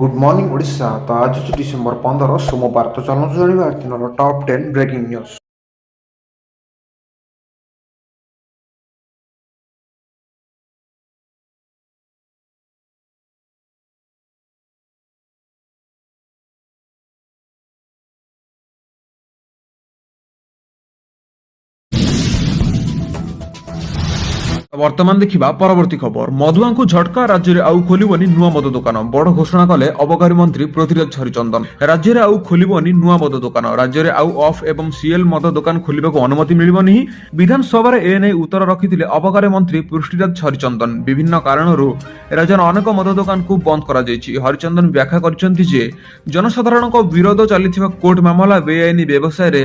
Good morning Odisha. तो आज हूँ डिसेम्बर 15 सोमवार। तो चलो जाना दिन टॉप 10 ब्रेकिंग न्यूज। ବର୍ତ୍ତମାନ ଦେଖିବା ପରବର୍ତ୍ତୀ ଖବର। ମଧୁଆଙ୍କୁ ଝଟକା, ରାଜ୍ୟରେ ଆଉ ଖୋଲିବନି ନୂଆ ମଦ ଦୋକାନ। ବଡ଼ ଘୋଷଣା କଲେ ଅବକାରୀ ମନ୍ତ୍ରୀ ପୃଥ୍ୱୀରାଜ ହରିଚନ୍ଦନ। ରାଜ୍ୟରେ ଆଉ ଖୋଲିବନି ନୂଆ ମଦ ଦୋକାନ। ରାଜ୍ୟରେ ଆଉ ଅଫ୍ ଏବଂ ସିଏଲ୍ ମଦ ଦୋକାନ ଖୋଲିବାକୁ ଅନୁମତି ମିଳିବ ନାହିଁ। ବିଧାନସଭାରେ ଏନେଇ ଉତ୍ତର ରଖିଥିଲେ ଅବକାରୀ ମନ୍ତ୍ରୀ ପୃଥ୍ୱୀରାଜ ହରିଚନ୍ଦନ। ବିଭିନ୍ନ କାରଣରୁ ରାଜ୍ୟର ଅନେକ ମଦ ଦୋକାନକୁ ବନ୍ଦ କରାଯାଇଛି। ହରିଚନ୍ଦନ ବ୍ୟାଖ୍ୟା କରିଛନ୍ତି ଯେ ଜନସାଧାରଣଙ୍କ ବିରୋଧ ଚାଲିଥିବା କୋର୍ଟ ମାମଲା, ବେଆଇନ ବ୍ୟବସାୟରେ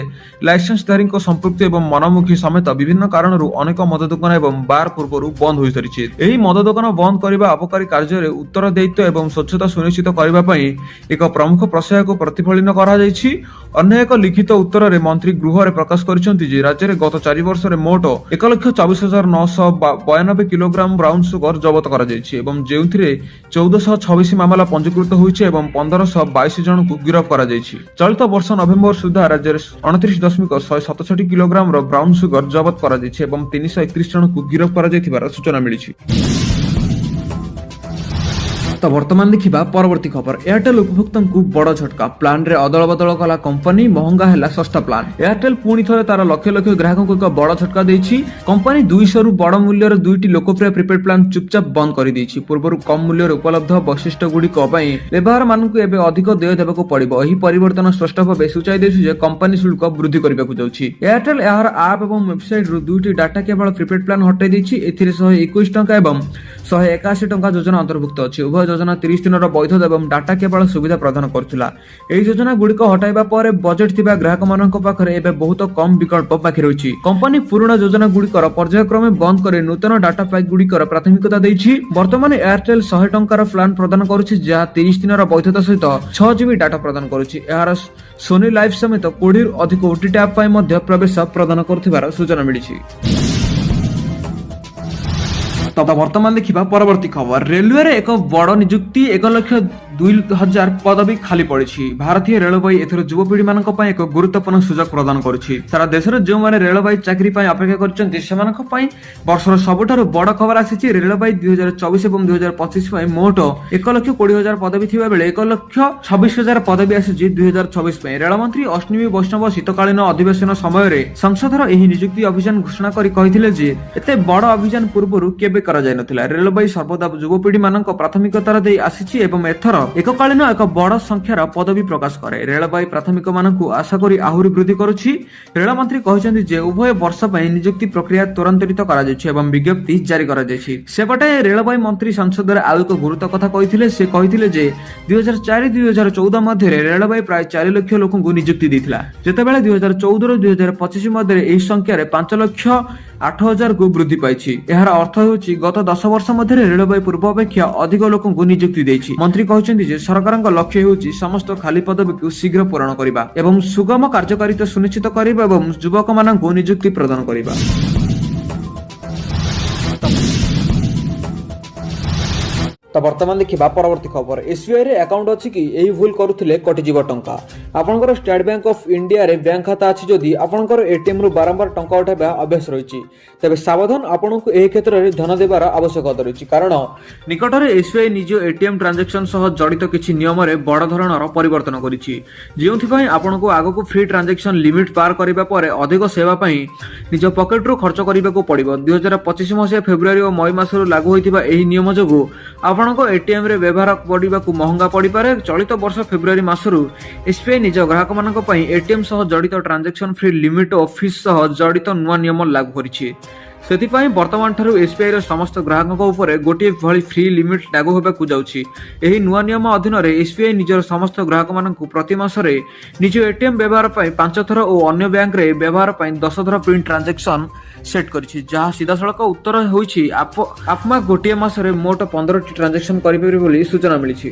ଲାଇସେନ୍ସଧାରୀଙ୍କ ସମ୍ପୃକ୍ତି ଏବଂ ମନମୁଖୀ ସମେତ ବିଭିନ୍ନ କାରଣରୁ ଅନେକ ମଦ ଦୋକାନ ଏବଂ ବାର ପୂର୍ବରୁ ବନ୍ଦ ହୋଇସାରିଛି। ଏହି ମଦ ଦୋକାନ ବନ୍ଦ କରିବା ଅବକାରୀ କାର୍ଯ୍ୟରେ ଉତ୍ତରଦାୟିତ୍ୱ ଏବଂ ସ୍ୱଚ୍ଛତା ସୁନିଶ୍ଚିତ କରିବା ପାଇଁ ଏକ ପ୍ରମୁଖ ପ୍ରସୟକୁ ପ୍ରତିଫଳିତ କରାଯାଇଛି। ଅନ୍ୟ ଏକ ଲିଖିତ ଉତ୍ତରରେ ମନ୍ତ୍ରୀ ଗୃହରେ ପ୍ରକାଶ କରିଛନ୍ତି ଯେ ରାଜ୍ୟରେ ଗତ 4 ବର୍ଷରେ ମୋଟ 1,24,992 କିଲୋଗ୍ରାମ ବ୍ରାଉନ ସୁଗର ଜବତ କରାଯାଇଛି ଏବଂ ଯେଉଁଥିରେ 1426 ମାମଲା ପଞ୍ଜୀକୃତ ହୋଇଛି ଏବଂ 1522 ଜଣଙ୍କୁ ଗିରଫ କରାଯାଇଛି। ଚଳିତ ବର୍ଷ ନଭେମ୍ବର ସୁଦ୍ଧା ରାଜ୍ୟରେ 29.167 କିଲୋଗ୍ରାମର ବ୍ରାଉନ ସୁଗର ଜବତ କରାଯାଇଛି ଏବଂ 331 ଜଣଙ୍କୁ ଗିରଫ କରାଯାଇଥିବାର ସୂଚନା ମିଳିଛି। ତ ବର୍ତ୍ତମାନ ଦେଖିବା ପରବର୍ତ୍ତୀ ଖବର। ଏୟାରଟେଲ ଉପଭୋକ୍ତାଙ୍କୁ ବଡ଼ ଝଟକା। ପ୍ଲାନରେ ଅଦଳ ବଦଳ କଲା କମ୍ପାନୀ, ମହଙ୍ଗା ହେଲା ଶସ୍ତା ପ୍ଲାନ। ଏୟାରଟେଲ ପୁଣି ଥରେ ତାର ଲକ୍ଷ ଲକ୍ଷ ଗ୍ରାହକଙ୍କୁ ଏକ ବଡ଼ ଝଟକା ଦେଇଛି। କମ୍ପାନୀ 200ରୁ ବଡ଼ ମୂଲ୍ୟର 2ଟି ଲୋକପ୍ରିୟ ପ୍ରିପେଡ୍ ପ୍ଲାନ ଚୁପଚାପ ବନ୍ଦ କରିଦେଇଛି। ପୂର୍ବରୁ କମ୍ ମୂଲ୍ୟରେ ଉପଲବ୍ଧ ବୈଶିଷ୍ଟ୍ୟଗୁଡ଼ିକ ପାଇଁ ବ୍ୟବହାରମାନଙ୍କୁ ଏବେ ଅଧିକ ଦେୟ ଦେବାକୁ ପଡ଼ିବ। ଏହି ପରିବର୍ତ୍ତନ ସ୍ପଷ୍ଟ ଭାବେ ସୂଚାଇ ଦେଉଛି ଯେ କମ୍ପାନୀ ଶୁଳ୍କ ବୃଦ୍ଧି କରିବାକୁ ଯାଉଛି। ଏୟାରଟେଲ ଏହାର ଆପ୍ ଏବଂ ୱେବସାଇଟରୁ 2ଟି ଡାଟା କେବଳ ପ୍ରିପେଡ୍ ପ୍ଲାନ ହଟାଇ ଦେଇଛି। ଏଥିରେ 121 ଟଙ୍କା ଏବଂ 181 ଟଙ୍କା ଯୋଜନା ଅନ୍ତର୍ଭୁକ୍ତ ଅଛି। ଉଭୟ ଯୋଜନା 30 ଦିନର ବୈଧତା ଏବଂ ଡାଟା କେବଳ ସୁବିଧା ପ୍ରଦାନ କରୁଥିଲା। ଏହି ଯୋଜନା ଗୁଡ଼ିକ ହଟାଇବା ପରେ ବଜେଟ୍ ଥିବା ଗ୍ରାହକମାନଙ୍କ ପାଖରେ ଏବେ ବହୁତ କମ୍ ବିକଳ୍ପ ବାକି ରହିଛି। କମ୍ପାନୀ ପୁରୁଣା ଯୋଜନା ଗୁଡ଼ିକର ପର୍ଯ୍ୟାୟକ୍ରମେ ବନ୍ଦ କରି ନୂତନ ଡାଟା ପ୍ୟାକ୍ ଗୁଡ଼ିକର ପ୍ରାଥମିକତା ଦେଇଛି। ବର୍ତ୍ତମାନ ଏୟାରଟେଲ 100 ଟଙ୍କାର ପ୍ଲାନ ପ୍ରଦାନ କରୁଛି ଯାହା 30 ଦିନର ବୈଧତା ସହିତ 6 GB ଡାଟା ପ୍ରଦାନ କରୁଛି। ଏହାର ସୋନି ଲାଇଭ୍ ସମେତ 20ରୁ ଅଧିକ OTT ଆପ୍ ପାଇଁ ମଧ୍ୟ ପ୍ରବେଶ ପ୍ରଦାନ କରୁଥିବାର ସୂଚନା ମିଳିଛି। ବର୍ତ୍ତମାନ ଦେଖିବା ପରବର୍ତ୍ତୀ ଖବର। ରେଲୱେରେ ଏକ ବଡ଼ ନିଯୁକ୍ତି, 1,02,000 ପଦବୀ ଖାଲି ପଡ଼ିଛି। ଭାରତୀୟ ରେଳବାଇ ଏଥର ଯୁବପିଢ଼ିମାନଙ୍କ ପାଇଁ ଏକ ଗୁରୁତ୍ୱପୂର୍ଣ୍ଣ ସୁଯୋଗ ପ୍ରଦାନ କରୁଛି। ସାରା ଦେଶରେ ଯେଉଁମାନେ ରେଳବାଇ ଚାକିରି ପାଇଁ ଅପେକ୍ଷା କରିଛନ୍ତି ସେମାନଙ୍କ ପାଇଁ ବର୍ଷର ସବୁଠାରୁ ବଡ଼ ଖବର ଆସିଛି। ରେଳବାଇ 2024 ଏବଂ 2025 ପାଇଁ ମୋଟ 1,20,000 ପଦବୀ ଥିବା ବେଳେ 1,26,000 ପଦବୀ ଆସିଛି 2026 ପାଇଁ। ରେଳମନ୍ତ୍ରୀ ଅଶ୍ୱିନୀ ବୈଷ୍ଣବ ଶୀତକାଳୀନ ଅଧିବେଶନ ସମୟରେ ସଂସଦର ଏହି ନିଯୁକ୍ତି ଅଭିଯାନ ଘୋଷଣା କରି କହିଥିଲେ ଯେ ଏତେ ବଡ଼ ଅଭିଯାନ ପୂର୍ବରୁ କେବେ କରାଯାଇନଥିଲା। ରେଳବାଇ ସର୍ବଦା ଯୁବପିଢ଼ିମାନଙ୍କ ପ୍ରାଥମିକତାର ଦେଇ ଆସିଛି ଏବଂ ଏଥର ଏକକାଳୀନ ଏକ ବଡ଼ ସଂଖ୍ୟାର ପଦବୀ ପ୍ରକାଶ କରେ। ରେଳବାଇ ପ୍ରାଥମିକମାନଙ୍କୁ ଆଶା କରି ଆହୁରି ବୃଦ୍ଧି କରୁଛି। ରେଳମନ୍ତ୍ରୀ କହିଛନ୍ତି ଯେ ଉଭୟ ବର୍ଷ ପାଇଁ ନିଯୁକ୍ତି ପ୍ରକ୍ରିୟା ତ୍ୱରାନ୍ୱିତ କରାଯାଇଛି ଏବଂ ବିଜ୍ଞପ୍ତି ଜାରି କରାଯାଇଛି। ସେପଟେ ରେଳବାଇ ମନ୍ତ୍ରୀ ସଂସଦରେ ଆଉ ଏକ ଗୁରୁତ୍ୱ କଥା କହିଥିଲେ। ସେ କହିଥିଲେ ଯେ 2004-2014 ମଧ୍ୟରେ ରେଳବାଇ ପ୍ରାୟ 4 ଲକ୍ଷ ଲୋକଙ୍କୁ ନିଯୁକ୍ତି ଦେଇଥିଲା, ଯେତେବେଳେ 2014ରୁ 2025 ମଧ୍ୟରେ ଏହି ସଂଖ୍ୟାରେ 5,08,000କୁ ବୃଦ୍ଧି ପାଇଛି। ଏହାର ଅର୍ଥ ହେଉଛି ଗତ 10 ବର୍ଷ ମଧ୍ୟରେ ରେଳବାଇ ପୂର୍ବ ଅପେକ୍ଷା ଅଧିକ ଲୋକଙ୍କୁ ନିଯୁକ୍ତି ଦେଇଛି। ମନ୍ତ୍ରୀ କହିଛନ୍ତି ଯେ ସରକାରଙ୍କ ଲକ୍ଷ୍ୟ ହେଉଛି ସମସ୍ତ ଖାଲି ପଦବୀକୁ ଶୀଘ୍ର ପୂରଣ କରିବା ଏବଂ ସୁଗମ କାର୍ଯ୍ୟକାରିତା ସୁନିଶ୍ଚିତ କରିବା ଏବଂ ଯୁବକମାନଙ୍କୁ ନିଯୁକ୍ତି ପ୍ରଦାନ କରିବା। ତ ବର୍ତ୍ତମାନ ଦେଖିବା ପରବର୍ତ୍ତୀ ଖବର। SBI ରେ ଆକାଉଣ୍ଟ ଅଛି କି ଏହି ଭୁଲ କରୁଥିଲେ କଟିଯିବ ଟଙ୍କା। ଆପଣଙ୍କର ଷ୍ଟେଟ୍ ବ୍ୟାଙ୍କ ଅଫ୍ ଇଣ୍ଡିଆରେ ବ୍ୟାଙ୍କ ଖାତା ଅଛି ଯଦି ଆପଣଙ୍କର ATM ରୁ ବାରମ୍ବାର ଟଙ୍କା ଉଠାଇବା ଅଭ୍ୟାସ ରହିଛି, ତେବେ ସାବଧାନ, ଆପଣଙ୍କୁ ଏହି କ୍ଷେତ୍ରରେ ଧ୍ୟାନ ଦେବାର ଆବଶ୍ୟକତା ରହିଛି। କାରଣ ନିକଟରେ SBI ନିଜ ATM ଟ୍ରାଞ୍ଜାକ୍ସନ ସହ ଜଡ଼ିତ କିଛି ନିୟମରେ ବଡ଼ ଧରଣର ପରିବର୍ତ୍ତନ କରିଛି, ଯେଉଁଥିପାଇଁ ଆପଣଙ୍କୁ ଆଗକୁ ଫ୍ରି ଟ୍ରାଞ୍ଜାକ୍ସନ ଲିମିଟ୍ ପାର କରିବା ପରେ ଅଧିକ ସେବା ପାଇଁ ନିଜ ପକେଟରୁ ଖର୍ଚ୍ଚ କରିବାକୁ ପଡ଼ିବ। 2025 ମସିହା ଫେବୃଆରୀ ଓ ମଇ ମାସରୁ ଲାଗୁ ହୋଇଥିବା ଏହି ନିୟମ ଯୋଗୁଁ ଆପଣଙ୍କ ATM ରେ ବ୍ୟବହାର କରିବାକୁ ମହଙ୍ଗା ପଡ଼ିପାରେ। ଚଳିତ ବର୍ଷ ଫେବୃଆରୀ ମାସରୁ SBI ନିଜ ଗ୍ରାହକମାନଙ୍କ ପାଇଁ ATM ସହ ଜଡ଼ିତ ଟ୍ରାଞ୍ଜାକ୍ସନ ଫ୍ରି ଲିମିଟ୍ ଓ ଫିସ୍ ସହ ଜଡ଼ିତ ନୂଆ ନିୟମ ଲାଗୁ କରିଛି। ସେଥିପାଇଁ ବର୍ତ୍ତମାନ ଠାରୁ SBI ର ସମସ୍ତ ଗ୍ରାହକଙ୍କ ଉପରେ ଗୋଟିଏ ଭଳି ଫ୍ରି ଲିମିଟ୍ ଲାଗୁ ହେବାକୁ ଯାଉଛି। ଏହି ନୂଆ ନିୟମ ଅଧୀନରେ SBI ନିଜର ସମସ୍ତ ଗ୍ରାହକମାନଙ୍କୁ ପ୍ରତି ମାସରେ ନିଜ ATM ବ୍ୟବହାର ପାଇଁ 5 ଥର ଓ ଅନ୍ୟ ବ୍ୟାଙ୍କରେ ବ୍ୟବହାର ପାଇଁ 10 ଥର ପ୍ରିଣ୍ଟ ଟ୍ରାଞ୍ଜାକ୍ସନ ସେଟ୍ କରିଛି, ଯାହା ସିଧାସଳଖ ଉତ୍ତର ହେଉଛି ଆପମା ଗୋଟିଏ ମାସରେ ମୋଟ 15ଟି ଟ୍ରାଞ୍ଜାକ୍ସନ କରିପାରିବେ ବୋଲି ସୂଚନା ମିଳିଛି।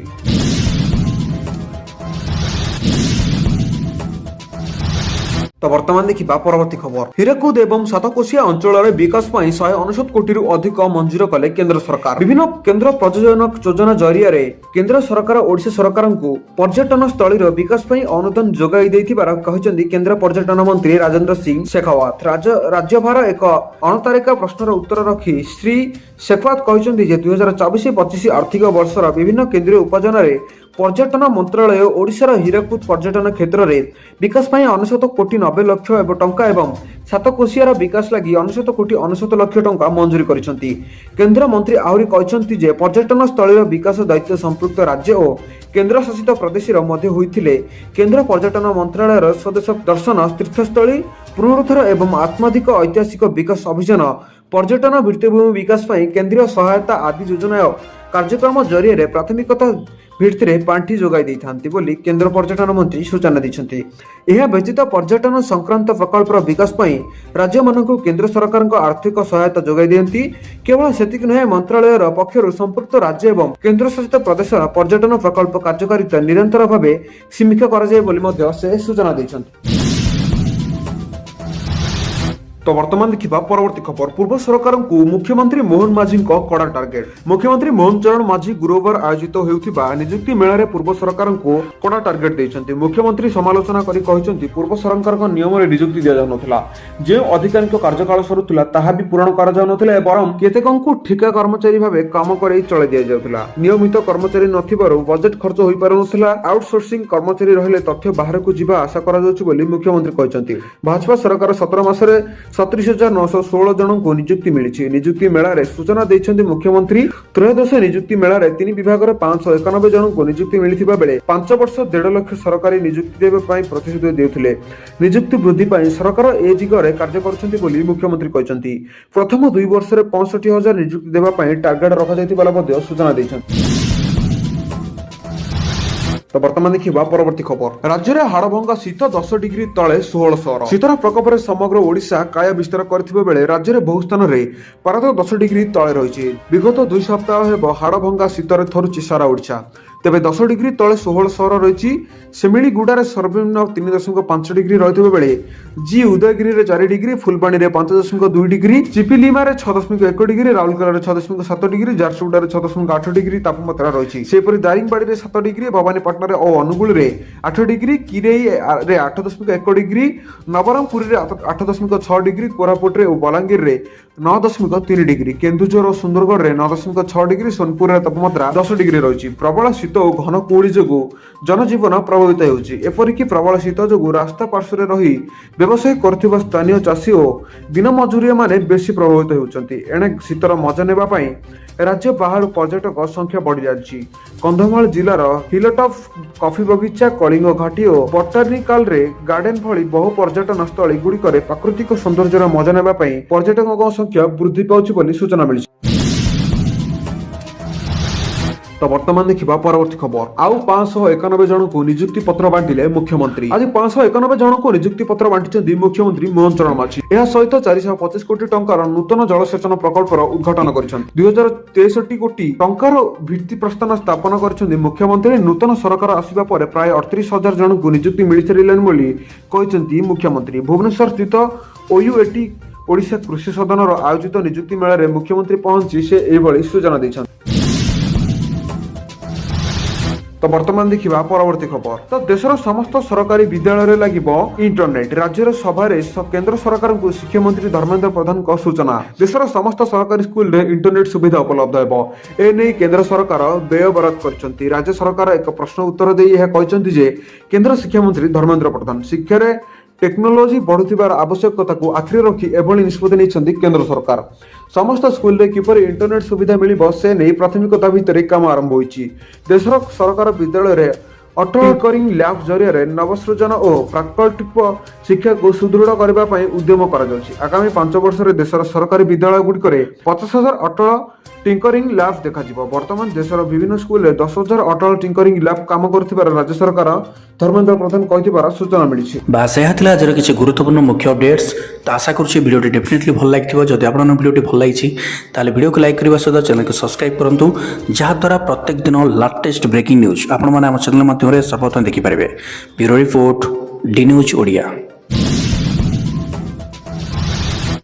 ତ ବର୍ତ୍ତମାନ ଦେଖିବା ପରବର୍ତ୍ତୀ ଖବର। ହୀରାକୁଦ ଏବଂ ସାତକୋଶିଆ ଅଞ୍ଚଳରେ ବିକାଶ ପାଇଁ 199 କୋଟିରୁ ଅଧିକ ମଞ୍ଜୁର କଲେ କେନ୍ଦ୍ର ସରକାର। ବିଭିନ୍ନ କେନ୍ଦ୍ର ପ୍ରଯୋଜନ ଯୋଜନା ଜରିଆରେ କେନ୍ଦ୍ର ସରକାର ଓଡ଼ିଶା ସରକାରଙ୍କୁ ପର୍ଯ୍ୟଟନ ସ୍ଥଳୀର ବିକାଶ ପାଇଁ ଅନୁଦାନ ଯୋଗାଇ ଦେଇଥିବାର କହିଛନ୍ତି କେନ୍ଦ୍ର ପର୍ଯ୍ୟଟନ ମନ୍ତ୍ରୀ ରାଜେନ୍ଦ୍ର ସିଂ ଶେଖାୱତ। ରାଜ୍ୟଭାର ଏକ ଅଣତାରିକା ପ୍ରଶ୍ନର ଉତ୍ତର ରଖି ଶ୍ରୀ ଶେଖାୱତ କହିଛନ୍ତି ଯେ 2024-25 ଆର୍ଥିକ ବର୍ଷର ବିଭିନ୍ନ କେନ୍ଦ୍ରୀୟ ଉପାର୍ଜନରେ ପର୍ଯ୍ୟଟନ ମନ୍ତ୍ରାଳୟ ଓଡ଼ିଶାର ହୀରାକୁଦ ପର୍ଯ୍ୟଟନ କ୍ଷେତ୍ରରେ ବିକାଶ ପାଇଁ 99 କୋଟି 90 ଲକ୍ଷ ଟଙ୍କା ଏବଂ ସାତକୋଶିଆର ବିକାଶ ଲାଗି 99 କୋଟି 99 ଲକ୍ଷ ଟଙ୍କା ମଞ୍ଜୁର କରିଛନ୍ତି। କେନ୍ଦ୍ରମନ୍ତ୍ରୀ ଆହୁରି କହିଛନ୍ତି ଯେ ପର୍ଯ୍ୟଟନ ସ୍ଥଳୀର ବିକାଶ ଦାୟିତ୍ୱ ସମ୍ପୃକ୍ତ ରାଜ୍ୟ ଓ କେନ୍ଦ୍ରଶାସିତ ପ୍ରଦେଶର ମଧ୍ୟ ହୋଇଥିଲେ କେନ୍ଦ୍ର ପର୍ଯ୍ୟଟନ ମନ୍ତ୍ରାଳୟର ସ୍ୱଦେଶ ଦର୍ଶନ ତୀର୍ଥସ୍ଥଳୀ ପୁନରୁଦ୍ଧାର ଏବଂ ଆତ୍ମାଧିକ ଐତିହାସିକ ବିକାଶ ଅଭିଯାନ ପର୍ଯ୍ୟଟନ ଭିତ୍ତିଭୂମି ବିକାଶ ପାଇଁ କେନ୍ଦ୍ରୀୟ ସହାୟତା ଆଦି ଯୋଜନା କାର୍ଯ୍ୟକ୍ରମ ଜରିଆରେ ପ୍ରାଥମିକତା ଭିତ୍ତିରେ ପାଣ୍ଠି ଯୋଗାଇ ଦେଇଥାନ୍ତି ବୋଲି କେନ୍ଦ୍ର ପର୍ଯ୍ୟଟନ ମନ୍ତ୍ରୀ ସୂଚନା ଦେଇଛନ୍ତି। ଏହା ବ୍ୟତୀତ ପର୍ଯ୍ୟଟନ ସଂକ୍ରାନ୍ତ ପ୍ରକଳ୍ପର ବିକାଶ ପାଇଁ ରାଜ୍ୟମାନଙ୍କୁ କେନ୍ଦ୍ର ସରକାରଙ୍କ ଆର୍ଥିକ ସହାୟତା ଯୋଗାଇ ଦିଅନ୍ତି। କେବଳ ସେତିକି ନୁହେଁ, ମନ୍ତ୍ରାଳୟର ପକ୍ଷରୁ ସମ୍ପୃକ୍ତ ରାଜ୍ୟ ଏବଂ କେନ୍ଦ୍ରଶାସିତ ପ୍ରଦେଶର ପର୍ଯ୍ୟଟନ ପ୍ରକଳ୍ପ କାର୍ଯ୍ୟକାରିତା ନିରନ୍ତର ଭାବେ ସମୀକ୍ଷା କରାଯାଏ ବୋଲି ମଧ୍ୟ ସେ ସୂଚନା ଦେଇଛନ୍ତି। तो वर्तमान देखा परवर्ती खबर। पूर्व सरकार को मुख्यमंत्री मोहन माझी कड़ा टार्गेट। मुख्यमंत्री मोहन चरण माझी गुरुवार आयोजित होता निजुक्ति मेला पूर्व सरकार को कड़ा टार्गेट देते। मुख्यमंत्री समालोचना कर पूर्व सरकार नियम निजुक्ति दि जाऊला, जो अधिकांश कार्यकाल सरुला ताहा भी पूरण कर बरं केतेक ठिका कर्मचारी भाव काम कर चल दि जाऊला। नियमित कर्मचारी नथिबारु बजेट खर्च हो पारुनथिला। आउटसोर्सिंग कर्मचारी रहिले तथ्य बाहर को जीवा आशा करा जाउछि बोली मुख्यमंत्री कहते। भाजपा सरकार 17 मासरे 37,916 जन को निजुक्ति मिली। निजुक्ति मेला सूचना देते मुख्यमंत्री। त्रयोदश निजुक्ति मेला 3 विभाग 591 जन को निजुक्ति मिलता बेले 5 वर्ष 1.5 लाख सरकारी निजुक्ति देवाई प्रतिश्रुति देउथिले। निजुक्ति वृद्धि पर सरकार ए दिगरे कार्य करछन्ति बोली मुख्यमंत्री कहते। प्रथम 2 वर्ष 65,000 निजुक्ति देवाई टार्गेट रखा सूचना देते। तो वर्तमान देखा परवर्ती खबर। राज्य में हाड़भंगा शीत 10 डिग्री तले 1600। शीतर प्रकोप समग्र ओडिशा काय विस्तार करथिबा बेले राज्य में बहु स्थान में पारद 10 डिग्री तले रही। विगत 2 सप्ताह हेब हाड़भंगा शीतर थरुची सारा ओडिशा। तेबे 10 डिग्री तले 1600 रही। सेमिलीगुड़ार सर्वनिम्न 3.5 डिग्री रही बेले G Udayagiri 4 degree, Phulbani 5.2 degree, Chiplima 6.1 degree, Rourkela 6.7 degree, Jharsuguda 6.8 degree तापमात्रा रही। सेपरि दारिंगबाड़ी 7 डिग्री, भवानीपाटना और Angul 8 degree, Kirei 8.1 degree, Nabarangpur 8.6 degree, Koraput और बलांगीर 9.3 डिग्री, केन्दुझर और सुंदरगढ़ 9.6 डिग्री, सोनपुर तापमात्रा 10 डिग्री रही। प्रबल शीत और घन कुहुड़ी जो जनजीवन प्रभावित होउछि। एपरिक प्रबल शीत जो रास्ता पार्श्व रही व्यवसाय करथिबा स्थानीय चाषी और दिन मजुरिया माने बेसी प्रभावित होउछन्ति। एणे शीतर मजा नेबा पई राज्य बाहर पर्यटक संख्या बढ़ी जाछि। कंधमाल जिलार हिलटॉप कॉफी बगीचा, कलिंग घाटी और बटानिकल गार्डन भली बहु पर्यटन स्थली गुड़िकर प्राकृतिक सौंदर्यर मजा नेबा पई पर्यटकों संख्या वृद्धि पाउछि बोली सूचना मिली। तो वर्तमान देखा परवर्ती खबर। आउ 591 जन को निजुक्ति पत्र बांटिले मुख्यमंत्री। आज 591 जन को निजुक्ति पत्र बांटी मुख्यमंत्री मोहन चरण माझी। यह सहित 425 कोटी टंकार नूतन जलसेचन प्रकल्पर उद्घाटन कर 2063 कोटी टंकार भित्ति प्रस्ताव स्थापन कर मुख्यमंत्री। नूतन सरकार आसिबा पर प्राय 38,000 जन को निजुक्ति मिल सारे बोली कहते मुख्यमंत्री। भुवनेश्वर स्थित ओयूएटी ओडिशा कृषि सदन आयोजित निजुक्ति मेला मुख्यमंत्री पहुंची से एभली सूचना देछन। तो वर्तमान देखा परवर्ती खबर। तो देशर समस्त सरकारी विद्यालय लगिबो इंटरनेट। राज्यर सभारे केंद्र सरकार को शिक्षा मंत्री धर्मेंद्र प्रधान का सूचना। देशर समस्त सरकारी स्कूल रे इंटरनेट सुविधा उपलब्ध हेबो। ए नै केंद्र सरकार व्यय बराद करछन्ती। राज्य सरकार एक प्रश्न उत्तर दे यह कहछन्ती जे केंद्र शिक्षा मंत्री धर्मेंद्र प्रधान शिक्षा रे टेक्नोलोजी बढ़ुथिबार आवश्यकता को आखिरी रखी एभली निष्पत्ति नेइछन्ती केंद्र सरकार। समस्त स्कूल रे किपरि इंटरनेट सुविधा मिलिबो से नै प्राथमिकता भितर काम आरंभ होईछि। देशर सरकार विद्यालय रे अटल टिंकरिंग लैब जरिए नवसृजन और प्राकृतिक शिक्षा को सुदृढ़ करने उद्यम कर। आगामी 5 वर्ष में देशर सरकारी विद्यालय गुड़िक 50,000 अटल टिंकरिंग लैब देखा। वर्तमान देशर विभिन्न स्कूल में 10,000 अटल टिंकरिंग लैब काम कर राज्य सरकार धर्मेंद्र प्रधान कह सूचना मिली। बास यह आज किसी गुरुत्वपूर्ण मुख्य अपडेट्स। तो आशा करुँच भिडियोटी डेफिनेटली भल लगी। जब आप भिडियोटी भल लगी ताले भिडियो को लाइक करने सहित चैनल को सब्सक्राइब करूँ, जहाद्वारा प्रत्येक दिन लाटेस्ट ब्रेकिंग न्यूज आपण मैंने आम चैनल सर्वप्रथम देखिपारे। Bureau report D news Odia.